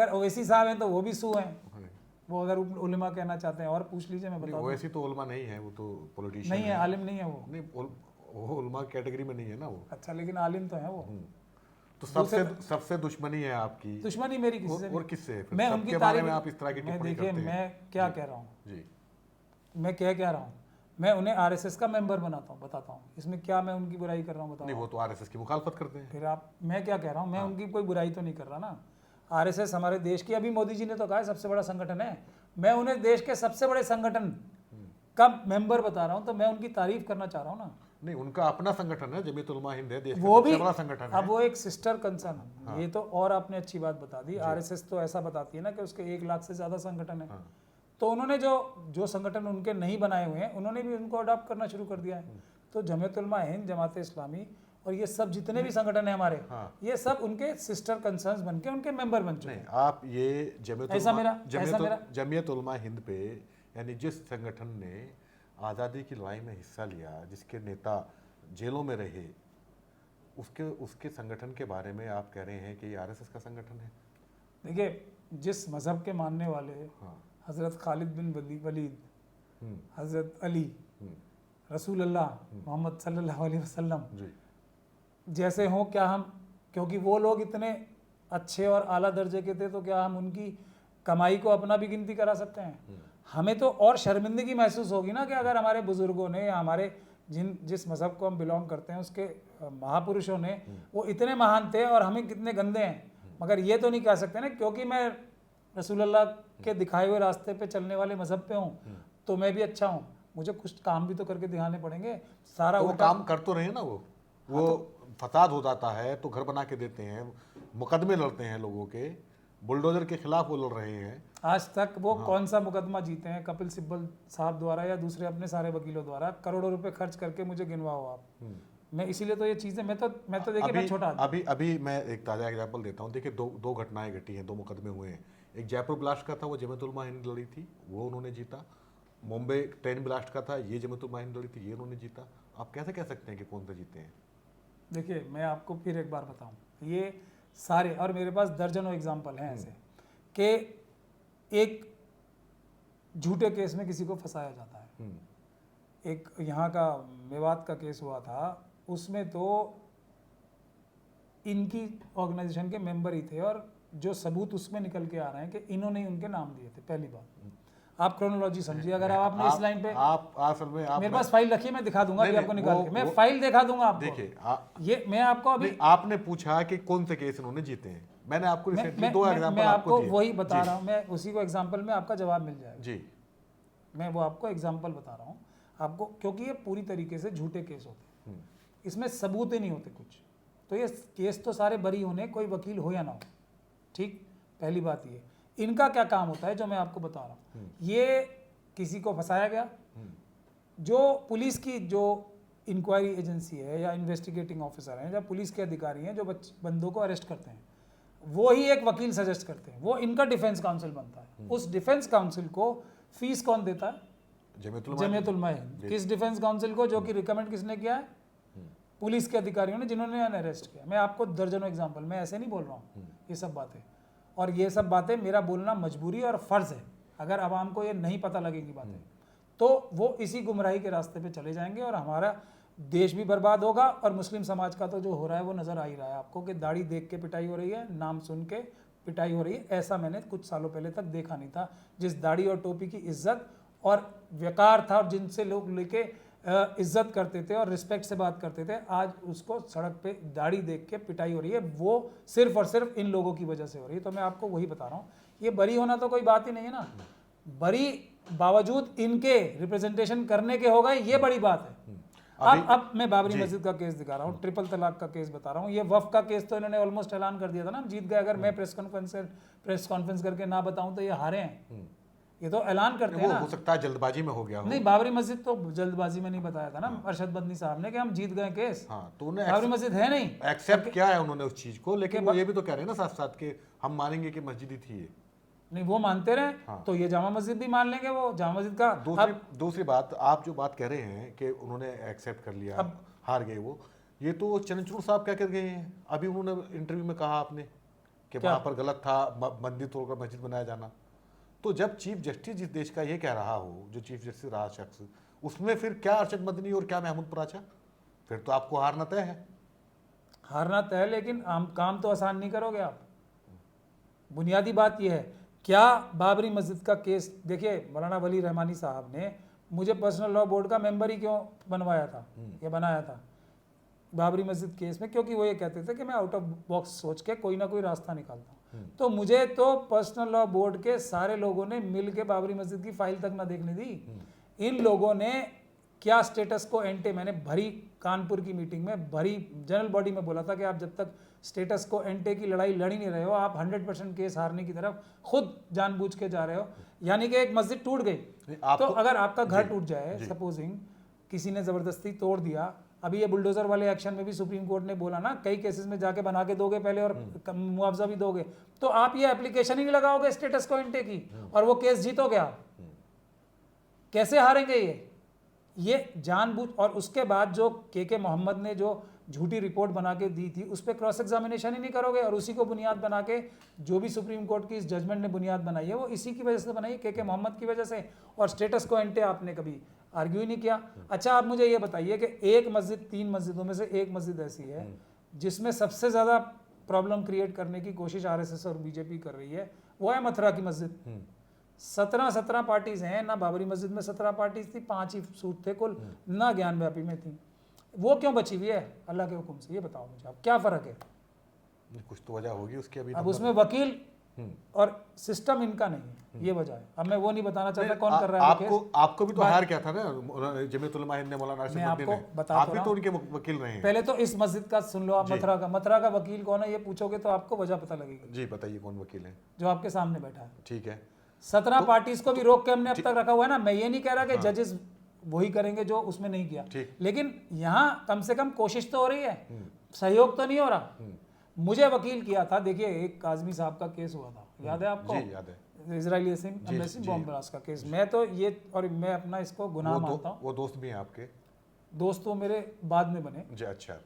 अगर ओवैसी साहब हैं तो वो भी सू हैं, वो अगर उलमा कहना चाहते हैं और पूछ लीजिए, मैं बता दूं। ओवैसी तो उलमा नहीं है, वो तो पॉलिटिशियन नहीं है, आलिम नहीं है वो। नहीं, वो उलमा कैटेगरी में नहीं है ना वो। अच्छा, लेकिन आलिम तो है वो। तो सबसे दुश्मनी है आपकी। दुश्मनी मेरी किसी से और किससे है? मैं सबके उनकी बारे तारीफ में आप इस तरह की टिप्पणी देखिए, करते हैं। मैं क्या कह रहा हूँ जी, मैं क्या रहा हूँ, मैं उन्हें आरएसएस का मेंबर बनाता हूँ, बताता हूँ इसमें क्या मैं उनकी बुराई कर रहा हूँ, नहीं बताओ। वो तो आरएसएस की मुखालफत करते हैं। फिर आप, मैं क्या कह रहा हूँ, मैं उनकी कोई बुराई तो नहीं कर रहा ना। आरएसएस हमारे देश की, अभी मोदी जी ने तो कहा है सबसे बड़ा संगठन है, मैं उन्हें देश के सबसे बड़े संगठन का मेंबर बता रहा हूँ, तो मैं उनकी तारीफ करना चाह रहा हूँ ना। नहीं, उनका अपना संगठन है, जमीयत उलमा हिंद है, देश का वो भी सबसे बड़ा संगठन है। अब वो एक सिस्टर कंसर्न है। ये तो और आपने अच्छी बात बता दी। आरएसएस तो ऐसा बताती है ना कि उसके 1 लाख से ज्यादा संगठन है। तो उन्होंने जो संगठन उनके नहीं बनाए हुए हैं, उन्होंने भी उनको अडॉप्ट करना शुरू कर दिया है। तो जमीयत उलमा हिंद, जमात इस्लामी और ये सब जितने भी संगठन है हमारे, ये सब उनके सिस्टर कंसर्न्स बन के उनके मेंबर बन चुके हैं। आप ये जमीयत उलमा हिंद पे, यानी जिस संगठन ने आज़ादी की लड़ाई में हिस्सा लिया, जिसके नेता जेलों में रहे, उसके संगठन के बारे में आप कह रहे हैं कि ये आरएसएस का संगठन है। देखिए, जिस मजहब के मानने वाले हजरत खालिद बिन वलीद, हजरत अली, रसूल अल्लाह मोहम्मद सल्लल्लाहु अलैहि वसल्लम जैसे हों, क्या हम, क्योंकि वो लोग इतने अच्छे और आला दर्जे के थे, तो क्या हम उनकी कमाई को अपना भी गिनती करा सकते हैं? हमें तो और शर्मिंदगी महसूस होगी ना कि अगर हमारे बुजुर्गों ने या हमारे जिस मज़हब को हम बिलोंग करते हैं उसके महापुरुषों ने, वो इतने महान थे और हमें कितने गंदे हैं। मगर ये तो नहीं कह सकते ना, क्योंकि मैं रसूलुल्लाह के दिखाए हुए रास्ते पे चलने वाले मज़हब पे हूँ तो मैं भी अच्छा हूँ। मुझे कुछ काम भी तो करके दिखाने पड़ेंगे। सारा तो वो उल्टा काम कर तो रहे हैं ना। वो फसाद हो जाता है तो घर बना के देते हैं, मुकदमे लड़ते हैं लोगों के, बुलडोजर के खिलाफ वो लड़ रहे हैं। आज तक वो कौन सा मुकदमा जीते हैं कपिल सिब्बल साहब द्वारा या दूसरे अपने सारे वकीलों द्वारा? करोड़ों रुपए खर्च करके मुझे गिनवाओ आप। मैं इसीलिए तो ये चीज़ें, मैं तो देखिए, मैं छोटा अभी मैं एक ताज़ा एग्जाम्पल देता हूँ। देखिए, दो घटनाएं घटी हैं, 2 मुकदमे हुए हैं। एक जयपुर ब्लास्ट का था, वो जमीयत उलमा हिंद लड़ी थी, वो उन्होंने जीता। मुंबई ट्रेन ब्लास्ट का था, ये जमीयत उलमा हिंद लड़ी थी, ये उन्होंने जीता। आप कैसे कह सकते हैं कि कौन से जीते हैं? देखिए, मैं आपको फिर एक बार बताऊं, ये सारे, और मेरे पास दर्जनों एग्जाम्पल हैं ऐसे कि एक झूठे केस में किसी को फंसाया जाता है। एक यहाँ का मेवात का केस हुआ था, उसमें तो इनकी ऑर्गेनाइजेशन के मेंबर ही थे और जो सबूत उसमें निकल के आ रहे हैं कि इन्होंने उनके नाम दिए थे। पहली बात, आप क्रोनोलॉजी समझिए। अगर आपने इस लाइन पे आप असल में मेरे पास फाइल रखिए, मैं दिखा दूंगा अभी आपको निकाल के, मैं फाइल दिखा दूंगा आपको। देखिए, ये मैं आपको अभी, आपने पूछा कि कौन से केस इन्होंने जीते हैं, मैंने आपको रिसेंटली 2 एग्जांपल आपको वही बता रहा हूँ। मैं उसी को एग्जांपल में आपका जवाब मिल जाएगा जी। मैं वो आपको एग्जांपल बता रहा हूँ आपको, क्योंकि ये पूरी तरीके से झूठे केस होते हैं, इसमें सबूत ही नहीं होते कुछ। तो ये केस तो सारे बरी होने, कोई वकील हो या ना हो, ठीक। पहली बात ये, इनका क्या काम होता है जो मैं आपको बता रहा हूँ। ये किसी को फंसाया गया, जो पुलिस की जो इंक्वायरी एजेंसी है या इन्वेस्टिगेटिंग ऑफिसर हैं या पुलिस के अधिकारी हैं जो बंदों को अरेस्ट करते हैं, वो ही एक वकील सजेस्ट करते हैं, वो इनका डिफेंस काउंसिल बनता है। उस डिफेंस काउंसिल को फीस कौन देता है? जमीयत उलमा हिंद। किस डिफेंस काउंसिल को? जो कि रिकमेंड किसने किया है? पुलिस के अधिकारियों ने, जिन्होंने अरेस्ट किया। मैं आपको दर्जनों एग्जाम्पल, मैं ऐसे नहीं बोल रहा हूँ ये सब बातें, और ये सब बातें मेरा बोलना मजबूरी और फर्ज है। अगर आवाम को ये नहीं पता लगेगी बातें तो वो इसी गुमराही के रास्ते पे चले जाएंगे और हमारा देश भी बर्बाद होगा। और मुस्लिम समाज का तो जो हो रहा है वो नज़र आ ही रहा है आपको कि दाढ़ी देख के पिटाई हो रही है, नाम सुन के पिटाई हो रही है। ऐसा मैंने कुछ सालों पहले तक देखा नहीं था। जिस दाढ़ी और टोपी की इज्जत और वकार था और जिनसे लोग लेके इज्जत करते थे और रिस्पेक्ट से बात करते थे, आज उसको सड़क पे दाढ़ी देख के पिटाई हो रही है। वो सिर्फ और सिर्फ इन लोगों की वजह से हो रही है। तो मैं आपको वही बता रहा हूँ, ये बरी होना तो कोई बात ही नहीं है ना। बरी बावजूद इनके रिप्रेजेंटेशन करने के हो गए, ये बड़ी बात है। अब मैं बाबरी मस्जिद का केस दिखा रहा हूँ, ट्रिपल तलाक का केस बता रहा हूँ। ये वफ का केस तो इन्होंने ऑलमोस्ट ऐलान कर दिया था ना, हम जीत गए। अगर मैं प्रेस कॉन्फ्रेंस करके ना बताऊं तो ये हारे हैं। ये तो ऐलान करते हैं ना। हो सकता है जल्दबाजी में हो गया हो। नहीं, बाबरी मस्जिद तो जल्दबाजी में नहीं बताया था ना अरशद बदनी साहब ने कि हम जीत गए केस। तो बाबरी मस्जिद है नहीं, एक्सेप्ट किया है उन्होंने उस चीज को, लेकिन वो ये भी तो कह रहे हैं ना साथ साथ के हम मानेंगे कि मस्जिद ही थी ये। नहीं, वो मानते रहे तो ये जामा मस्जिद भी मान लेंगे। वो जामा मस्जिद का दूसरी बात, आप जो बात कह रहे हैं कि उन्होंने एक्सेप्ट कर लिया, अब हार गए वो, ये तो चंद्रचूड़ साहब क्या कर गए हैं। अभी उन्होंने इंटरव्यू में कहा आपने कि वहाँ पर गलत था मंदिर तोड़कर मस्जिद बनाया जाना। तो जब चीफ जस्टिस जिस देश का ये कह रहा हो, जो चीफ जस्टिस रहा शख्स, उसमें फिर क्या अरशद मदनी और क्या महमूद पराचा, फिर तो आपको हारना तय है। हारना तय है, लेकिन काम तो आसान नहीं करोगे आप। बुनियादी बात यह है, क्या बाबरी मस्जिद का केस, देखिए मौलाना वली रहमानी साहब ने मुझे पर्सनल लॉ बोर्ड का मेंबर ही क्यों बनवाया था या बनाया था बाबरी मस्जिद केस में, क्योंकि वो ये कहते थे कि मैं आउट ऑफ बॉक्स सोच के कोई ना कोई रास्ता निकालता हूँ। तो मुझे तो पर्सनल लॉ बोर्ड के सारे लोगों ने मिल के बाबरी मस्जिद की फाइल तक ना देखने दी। इन लोगों ने क्या स्टेटस को एंटे, मैंने भरी कानपुर की मीटिंग में भरी जनरल बॉडी में बोला था कि आप जब तक स्टेटस को एंटे की लड़ाई लड़ ही नहीं रहे हो, आप 100% केस हारने की तरफ खुद जानबूझ के जा रहे हो। यानी कि एक मस्जिद टूट गई, तो अगर आपका घर टूट जाए, सपोजिंग किसी ने जबरदस्ती तोड़ दिया, अभी ये बुलडोजर वाले एक्शन में भी सुप्रीम कोर्ट ने बोला ना, कई केसेस में जाके बना के दोगे पहले और मुआवजा भी दोगे, तो आप ये एप्लीकेशन ही नहीं लगाओगे स्टेटस को एंटे की और वो केस जीतोगे आप, कैसे हारेंगे ये जानबूझ। और उसके बाद जो के मोहम्मद ने जो झूठी रिपोर्ट बना के दी थी, उस पर क्रॉस एग्जामिनेशन ही नहीं करोगे, और उसी को बुनियाद बना के जो भी सुप्रीम कोर्ट की इस जजमेंट ने बुनियाद बनाई है वो इसी की वजह से बनाई, के मोहम्मद की वजह से, और स्टेटस को एंटे आपने कभी आर्ग्यू ही नहीं किया। अच्छा, आप मुझे ये बताइए कि एक मस्जिद, 3 मस्जिदों में से एक मस्जिद ऐसी है जिसमें सबसे ज़्यादा प्रॉब्लम क्रिएट करने की कोशिश आरएसएस और बीजेपी कर रही है, वो है मथुरा की मस्जिद। 17 पार्टीज हैं ना, बाबरी मस्जिद में 17 पार्टीज थी, 5 ही सूट थे कुल, ना ज्ञान व्यापी में थी। वो क्यों बची हुई है अल्लाह के हुक्म से, ये बताओ मुझे आप, क्या फ़र्क है? कुछ तो वजह होगी उसकी। अभी अब उसमें वकील और सिस्टम इनका नहीं है, ये वजह है। अब मैं वो नहीं बताना चाहता कौन कर रहा है। आपको भी तो हायर किया था ना जमीयत उलमा हिंद ने, मौलाना अरशद मदनी ने, आप भी तो उनके वकील रहे हैं। पहले तो इस मस्जिद का सुन लो आप, मथुरा का वकील कौन है ये पूछोगे तो आपको वजह पता लगेगी। जी बताइए कौन वकील है? जो आपके सामने बैठा है। ठीक है, 17 पार्टीज को भी रोक के हमने अब तक रखा हुआ है ना। मैं ये नहीं कह रहा कि जजेस वही करेंगे जो उसमें नहीं किया, लेकिन यहाँ कम से कम कोशिश तो हो रही है, सहयोग तो नहीं हो रहा। मुझे वकील किया था, देखिए एक काजमी साहब का केस हुआ था, याद है आपको? जी याद है, इजरायली एम्बेसी बॉम्ब ब्लास्ट का केस। मैं तो ये, और मैं अपना इसको गुनाह मानता हूँ। वो दोस्त भी हैं आपके? दोस्त वो मेरे बाद में बने जी, अच्छा।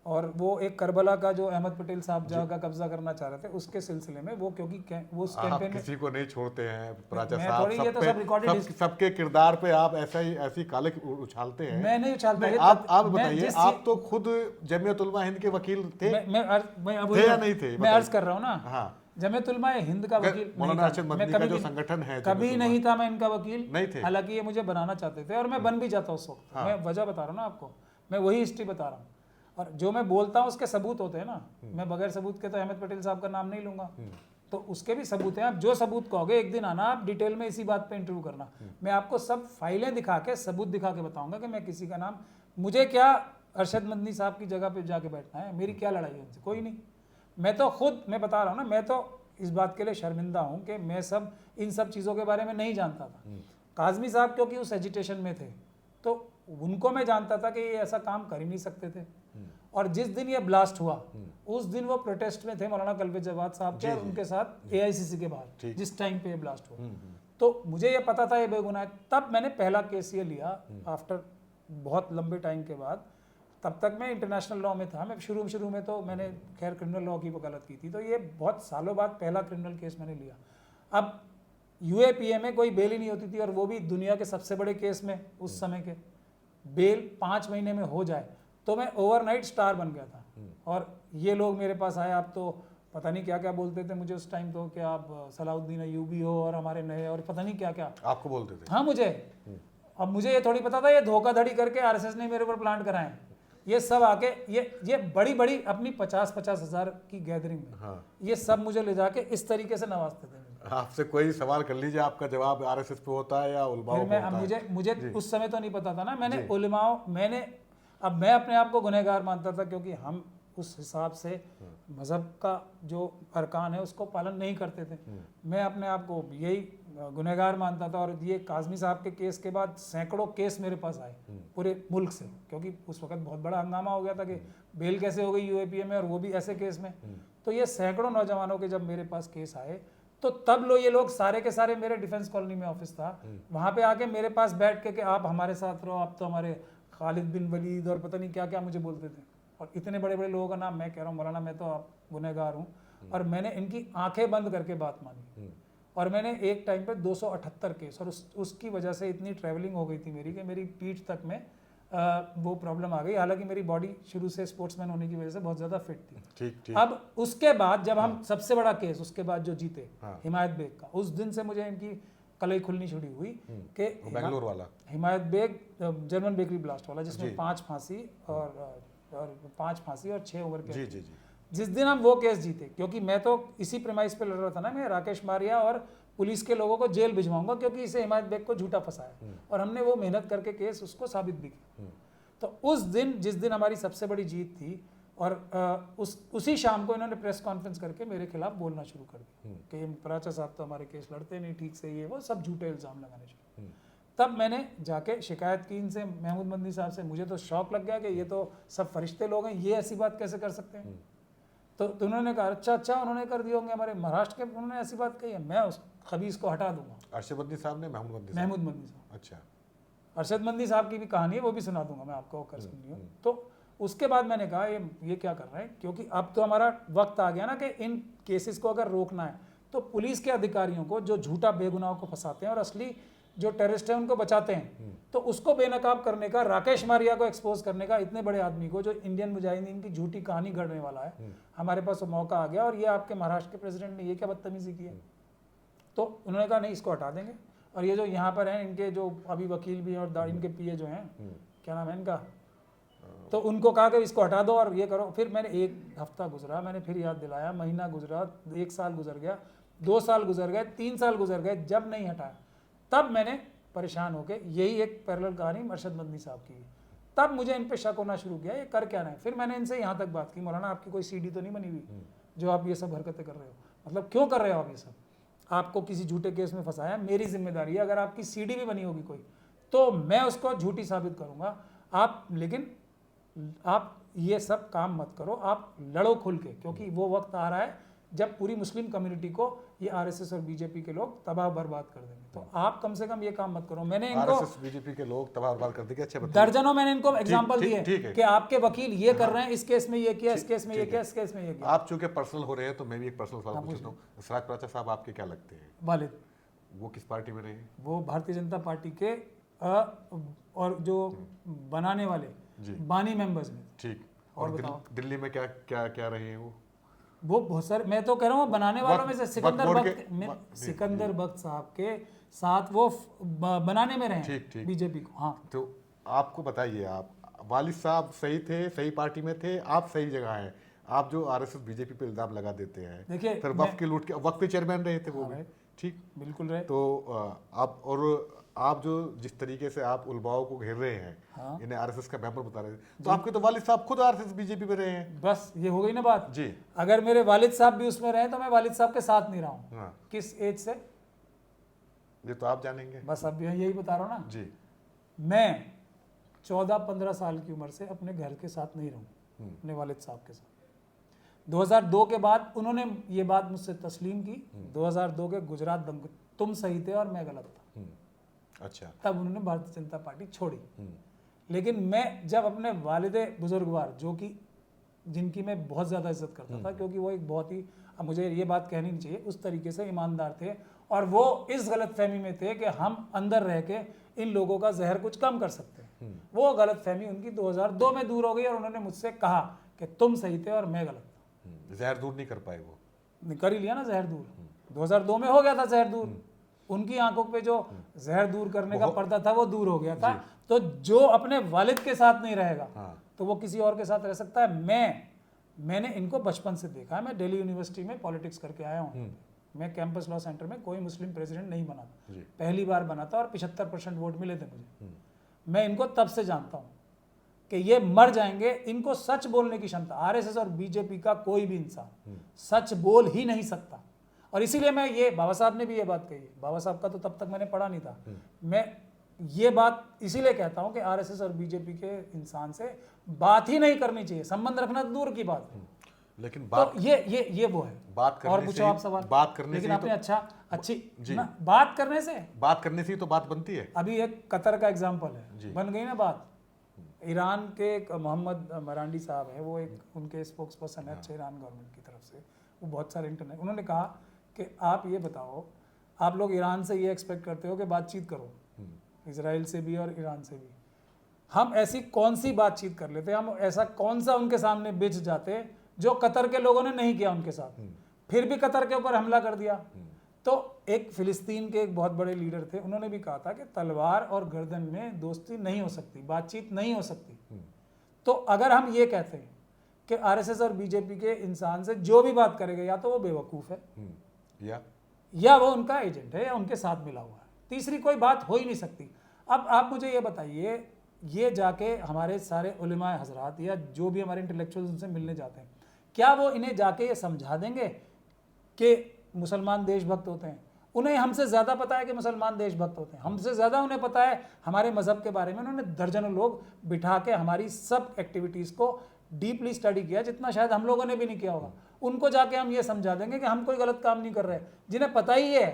और वो एक करबला का जो अहमद पटेल साहब जगह का कब्जा करना चाह रहे थे, उसके सिलसिले में वो, क्योंकि वो उस कैंपेन में किसी को नहीं छोड़ते हैं प्राचा मैं साहब, थोड़ी, ये तो सब रिकॉर्डेड, सबके किरदार पे आप ऐसी काले उछालते हैं। मैं नहीं उछालता। आप बताइए, आप तो खुद जमीयत उलमा हिंद के वकील थे, थे या नहीं थे? मैं अर्ज कर रहा हूँ ना, हाँ, जमीयत उलमा हिंद का वकील मौलाना अरशद मदनी का जो संगठन है, कभी नहीं था मैं इनका वकील, नहीं थे। हालांकि ये मुझे बनाना चाहते थे और मैं बन भी जाता उस वक्त। मैं वजह बता रहा हूँ ना आपको, मैं वही हिस्ट्री बता रहा हूँ, और जो मैं बोलता हूँ उसके सबूत होते हैं ना। मैं बगैर सबूत के तो अहमद पटेल साहब का नाम नहीं लूंगा, तो उसके भी सबूत हैं। आप जो सबूत कहोगे, एक दिन आना आप डिटेल में इसी बात पे इंटरव्यू करना, मैं आपको सब फाइलें दिखा के, सबूत दिखा के बताऊंगा कि मैं किसी का नाम, मुझे क्या अरशद मदनी साहब की जगह पे जाके बैठना है, मेरी क्या लड़ाई है उनसे, कोई नहीं। मैं तो खुद, मैं बता रहा हूँ ना, मैं तो इस बात के लिए शर्मिंदा हूँ कि मैं इन सब चीज़ों के बारे में नहीं जानता था। काजमी साहब क्योंकि उस एजिटेशन में थे, तो उनको मैं जानता था कि ये ऐसा काम कर ही नहीं सकते थे। और जिस दिन ये ब्लास्ट हुआ, उस दिन वो प्रोटेस्ट में थे मौलाना कल्बे जवाद साहब के, और उनके साथ AICC के बाहर, जिस टाइम पे ये ब्लास्ट हुआ। तो मुझे ये पता था ये बेगुनाह है। तब मैंने पहला केस ये लिया आफ्टर बहुत लंबे टाइम के बाद। तब तक मैं इंटरनेशनल लॉ में था, मैं शुरू में तो मैंने खैर क्रिमिनल लॉ की वकालत की थी, तो ये बहुत सालों बाद पहला क्रिमिनल केस मैंने लिया। अब UAPA में कोई बेल ही नहीं होती थी, और वो भी दुनिया के सबसे बड़े केस में उस समय के, बेल 5 महीने में हो जाए, तो मैं ओवरनाइट स्टार बन गया था। और ये लोग मेरे पास आए, आप तो पता नहीं क्या क्या बोलते थे मुझे उस टाइम, तो कि आप सलाउद्दीन अयूबी हो और हमारे नए, और पता नहीं क्या क्या आपको बोलते थे। हाँ मुझे, अब मुझे ये थोड़ी पता था ये धोखाधड़ी करके RSS ने मेरे ऊपर प्लांट कराए। ये सब आके ये बड़ी अपनी 50-50 हज़ार की गैदरिंग में, ये सब मुझे ले जाके इस तरीके से नवाजते थे। आपसे कोई सवाल कर लीजिए, आपका जवाब RSS पे होता है या उलमाओं पे होता है? मुझे उस समय तो नहीं पता था ना, मैंने उलमाओं, अब मैं अपने आप को गुनहगार मानता था, क्योंकि हम उस हिसाब से मज़हब का जो अरकान है उसको पालन नहीं करते थे। मैं अपने आप को यही गुनहगार मानता था। और ये काजमी साहब के केस के बाद सैकड़ों केस मेरे पास आए पूरे मुल्क से, क्योंकि उस वक्त बहुत बड़ा हंगामा हो गया था कि बेल कैसे हो गई UAPA में, और वो भी ऐसे केस में। तो ये सैकड़ों नौजवानों के जब मेरे पास केस आए, तो तब ये लोग सारे के सारे, मेरे डिफेंस कॉलोनी में ऑफिस था, वहाँ पे आके मेरे पास बैठ के कि आप हमारे साथ रहो, आप तो हमारे खालिद बिन वलीद और पता नहीं क्या क्या मुझे बोलते थे। और इतने बड़े बड़े लोगों का नाम मैं कह रहा हूँ, मौलाना मैं तो आप गुनहगार हूँ, और मैंने इनकी आंखें बंद करके बात मानी। और मैंने एक टाइम पे 278 केस, और उसकी वजह से इतनी ट्रैवलिंग हो गई थी मेरी कि मेरी पीठ तक में वो प्रॉब्लम आ गई। हालांकि मेरी बॉडी शुरू से स्पोर्ट्समैन होने की वजह से बहुत ज़्यादा फिट थी। ठीक। अब उसके बाद जब हम सबसे बड़ा केस उसके बाद जो जीते हिमायत बेग का, उस दिन से मुझे इनकी कलई खुलनी शुरू हुई कि बेंगलोर वाला हिमायत बेग जर्मन बेकरी ब्लास्ट वाला, जिसमें 5 फांसी और 5 फांसी और 6 ओवर के। जी। जिस दिन हम वो केस जीते, क्योंकि मैं तो इसी प्रेमाइस पे लड़ रहा था ना, मैं राकेश मारिया और पुलिस के लोगों को जेल भिजवाऊंगा क्योंकि इसे हिमायत बेग को झूठा फंसाया, और हमने वो मेहनत करके केस उसको साबित भी किया। तो उस दिन, जिस दिन हमारी सबसे बड़ी जीत थी, और उसी शाम को इन्होंने प्रेस कॉन्फ्रेंस करके मेरे खिलाफ बोलना शुरू कर दिया कि पराचा साहब तो हमारे केस लड़ते नहीं ठीक से, ये वो सब झूठे इल्ज़ाम लगाने शुरू। तब मैंने जाके शिकायत की इनसे, महमूद मदनी साहब से। मुझे तो शौक लग गया कि ये तो सब फरिश्ते लोग हैं, ये ऐसी बात कैसे कर सकते हैं। तो उन्होंने कहा अच्छा उन्होंने कर दिए होंगे, हमारे महाराष्ट्र के उन्होंने ऐसी बात कही है, मैं उस खबीस को हटा दूंगा। अरशद मदनी साहब ने? महमूद मदनी साहब। अच्छा। अरशद मदनी साहब की भी कहानी है, वो भी सुना दूंगा मैं आपको कर सुनिए। तो उसके बाद मैंने कहा ये क्या कर रहे हैं, क्योंकि अब तो हमारा वक्त आ गया ना कि इन केसेस को अगर रोकना है तो पुलिस के अधिकारियों को जो झूठा बेगुनाहों को फंसाते हैं और असली जो टेररिस्ट हैं उनको बचाते हैं, तो उसको बेनकाब करने का, राकेश मारिया को एक्सपोज करने का, इतने बड़े आदमी को जो इंडियन मुजाहिदीन की झूठी कहानी गढ़ने वाला है, हमारे पास वो मौका आ गया। और ये आपके महाराष्ट्र के प्रेसिडेंट ने ये क्या बदतमीजी की है। तो उन्होंने कहा नहीं, इसको हटा देंगे। और ये जो यहाँ पर हैं इनके जो अभी वकील भी हैं और इनके पीए जो हैं, क्या नाम है इनका, तो उनको कहा कि इसको हटा दो और ये करो। फिर मैंने 1 हफ्ता गुजरा, मैंने फिर याद दिलाया, महीना गुजरा, 1 साल गुजर गया, 2 साल गुजर गए, 3 साल गुजर गए, जब नहीं हटाया तब मैंने परेशान होकर, यही एक पैरेलल कहानी अरशद मदनी साहब की, तब मुझे इन पे शक होना शुरू किया, ये कर क्या रहे हैं। फिर मैंने इनसे यहाँ तक बात की, मौलाना आपकी कोई सीडी तो नहीं बनी हुई जो आप ये सब हरकतें कर रहे हो, मतलब क्यों कर रहे हो आप ये सब, आपको किसी झूठे केस में फंसाया, मेरी जिम्मेदारी है, अगर आपकी सीडी भी बनी होगी कोई तो मैं उसको झूठी साबित करूँगा। लेकिन आप ये सब काम मत करो, आप लड़ो खुल के, क्योंकि वो वक्त आ रहा है जब पूरी मुस्लिम कम्युनिटी को ये आरएसएस और बीजेपी के लोग तबाह बर्बाद कर देंगे। तो आप कम से कम ये काम मत करो। मैंने इनको आरएसएस बीजेपी के लोग तबाह बर्बाद कर देंगे, अच्छे दर्जनों मैंने इनको एग्जांपल दिए कि आपके वकील ये कर रहे हैं, इस केस में ये किया, इस केस में ये किया, इस केस में ये किया। आप चूंकि पर्सनल हो रहे हैं तो मैं भी एक पर्सनल सवाल पूछता हूँ। सिराज पराचा साहब आपके क्या लगते हैं? वालिद। वो किस पार्टी में रहे? वो भारतीय जनता पार्टी के और जो बनाने वाले बानी मेंबर्स में। ठीक। और दिल्ली में क्या क्या क्या रहे हैं वो बहुत सारे, मैं तो कह रहा हूँ बनाने वालों में से सिकंदर बख्त साहब के साथ वो बनाने में रहे बीजेपी को। हाँ, तो आपको बताइए, आप वालिद साहब सही थे, सही पार्टी में थे, आप सही जगह हैं। आप जो आरएसएस बीजेपी पे इल्जाम लगा देते हैं, देखिए फिर वक्त के लूट के वक्त के चेयरमैन रहे थे वो भी, ठीक बिल्कुल रहे। तो आप जो जिस तरीके से आप उलमाओं को घेर रहे हैं, हाँ? इन्हें आरएसएस का मेंबर बता रहे थे, तो आपके तो वालिद साहब खुद आरएसएस बीजेपी में रहे हैं। बस ये हो गई ना बात जी। अगर मेरे वालिद साहब भी उसमें रहे तो मैं वालिद साहब के साथ नहीं रहा हूँ। हाँ। किस एज से, ये तो आप जानेंगे। बस अब यही बता रहा हूँ ना जी। मैं 14-15 साल की उम्र से अपने घर के साथ नहीं रहूँ, अपने वालिद साहब के साथ। 2002 के बाद उन्होंने ये बात मुझसे तस्लीम की। 2002 के गुजरात दंगल, तुम सही थे और मैं गलत था। अच्छा। तब उन्होंने भारतीय जनता पार्टी छोड़ी। लेकिन मैं जब अपने वालिदे बुजुर्गवार, जो कि जिनकी मैं बहुत ज़्यादा इज्जत करता था, क्योंकि वो एक बहुत ही, अब मुझे ये बात कहनी नहीं चाहिए, उस तरीके से ईमानदार थे, और वो इस गलत फहमी में थे कि हम अंदर रह के इन लोगों का जहर कुछ कम कर सकते हैं। वो गलत फहमी उनकी 2002 में दूर हो गई और उन्होंने मुझसे कहा कि तुम सही थे और मैं गलत था। जहर दूर नहीं कर पाए वो? कर ही लिया ना जहर दूर। 2002 में हो गया था जहर दूर। उनकी आंखों पे जो जहर दूर करने का पर्दा था वो दूर हो गया था। तो जो अपने वालिद के साथ नहीं रहेगा तो वो किसी और के साथ रह सकता है। मैंने इनको बचपन से देखा है। मैं दिल्ली यूनिवर्सिटी में पॉलिटिक्स करके आया हूँ। मैं कैंपस लॉ सेंटर में कोई मुस्लिम प्रेसिडेंट नहीं बना था, पहली बार बना था और 75% वोट मिले थे मुझे। मैं इनको तब से जानता हूँ कि ये मर जाएंगे। इनको सच बोलने की क्षमता, आरएसएस और बीजेपी का कोई भी इंसान सच बोल ही नहीं सकता। और इसीलिए मैं ये, बाबा साहब ने भी ये बात कही है, बाबा साहब का तो तब तक मैंने पढ़ा नहीं था, मैं ये बात इसीलिए कहता हूं कि आरएसएस और बीजेपी के इंसान से बात ही नहीं करनी चाहिए, संबंध रखना दूर की बात है। लेकिन बात तो ये वो है। बात करने और पूछो आप सवाल। बात करने लेकिन से आपने तो, अच्छी बात करने से ही तो बात बनती है। अभी एक कतर का एग्जाम्पल है, बन गई ना बात। ईरान के एक मोहम्मद मरांडी साहब है, वो एक उनके स्पोक्स पर्सन है अच्छे ईरान गवर्नमेंट की तरफ से। वो बहुत सारे इंटरनेट, उन्होंने कहा कि आप ये बताओ, आप लोग ईरान से ये एक्सपेक्ट करते हो कि बातचीत करो, इजराइल से भी और ईरान से भी, हम ऐसी कौन सी बातचीत कर लेते, हम ऐसा कौन सा उनके सामने बिछ जाते जो कतर के लोगों ने नहीं किया उनके साथ, फिर भी कतर के ऊपर हमला कर दिया। तो एक फिलिस्तीन के एक बहुत बड़े लीडर थे, उन्होंने भी कहा था कि तलवार और गर्दन में दोस्ती नहीं हो सकती, बातचीत नहीं हो सकती। तो अगर हम ये कहते हैं कि आरएसएस और बीजेपी के इंसान से जो भी बात करेगा या तो वो बेवकूफ़ है या वो उनका एजेंट है या उनके साथ मिला हुआ है, तीसरी कोई बात हो ही नहीं सकती। अब आप मुझे ये बताइए, ये जाके हमारे सारे उलेमा हजरात या जो भी हमारे इंटेलेक्चुअल्स उनसे मिलने जाते हैं, क्या वो इन्हें जाके ये समझा देंगे कि मुसलमान देशभक्त होते हैं? उन्हें हमसे ज़्यादा पता है कि मुसलमान देशभक्त होते हैं, हमसे ज़्यादा उन्हें पता है हमारे मज़हब के बारे में। उन्होंने दर्जनों लोग बिठा के हमारी सब एक्टिविटीज़ को डीपली स्टडी किया, जितना शायद हम लोगों ने भी नहीं किया होगा। उनको जाके हम ये समझा देंगे कि हम कोई गलत काम नहीं कर रहे, जिन्हें पता ही है,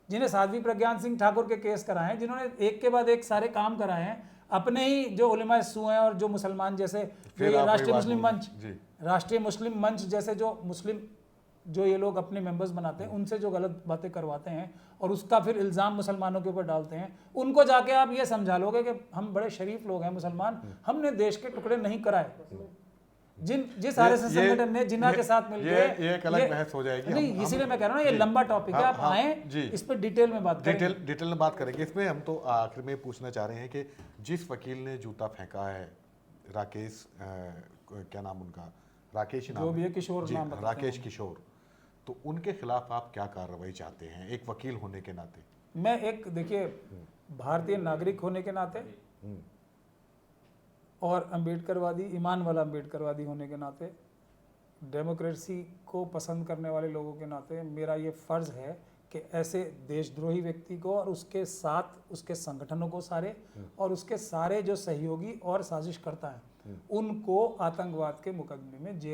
जिन्हें साध्वी प्रज्ञान सिंह ठाकुर के केस कराए हैं, जिन्होंने एक के बाद एक सारे काम कराए हैं, अपने ही जो उलेमा सू हैं और जो मुसलमान जैसे राष्ट्रीय मुस्लिम मंच जैसे जो मुस्लिम जो ये लोग अपने मेंबर्स बनाते हैं, उनसे जो गलत बातें करवाते हैं और उसका फिर इल्ज़ाम मुसलमानों के ऊपर डालते हैं, उनको जाके आप ये समझा लोगे कि हम बड़े शरीफ लोग हैं मुसलमान, हमने देश के टुकड़े नहीं कराए। जिस आरएसएस संगठन ने जिन्ना के साथ मिलकर ये एक अलग बहस हो जाएगी। नहीं, इसीलिए मैं कह रहा हूँ ये लंबा टॉपिक है, आप आए इस पर डिटेल में बात करेंगे। डिटेल में बात करेंगे। इसमें हम तो आखिर में पूछना चाह रहे हैं कि जिस वकील ने जूता फेंका है, राकेश क्या नाम उनका, राकेश जो भी है, किशोर नाम बताते हैं, राकेश किशोर, तो उनके खिलाफ आप क्या कार्रवाई चाहते हैं एक वकील होने के नाते? मैं एक देखिए भारतीय नागरिक होने के नाते और अम्बेडकरवादी, ईमान वाला अम्बेडकरवादी होने के नाते, डेमोक्रेसी को पसंद करने वाले लोगों के नाते मेरा ये फ़र्ज़ है कि ऐसे देशद्रोही व्यक्ति को और उसके साथ उसके संगठनों को सारे और उसके सारे जो सहयोगी और साजिश करता है उनको आतंकवाद के मुकदमे में जेल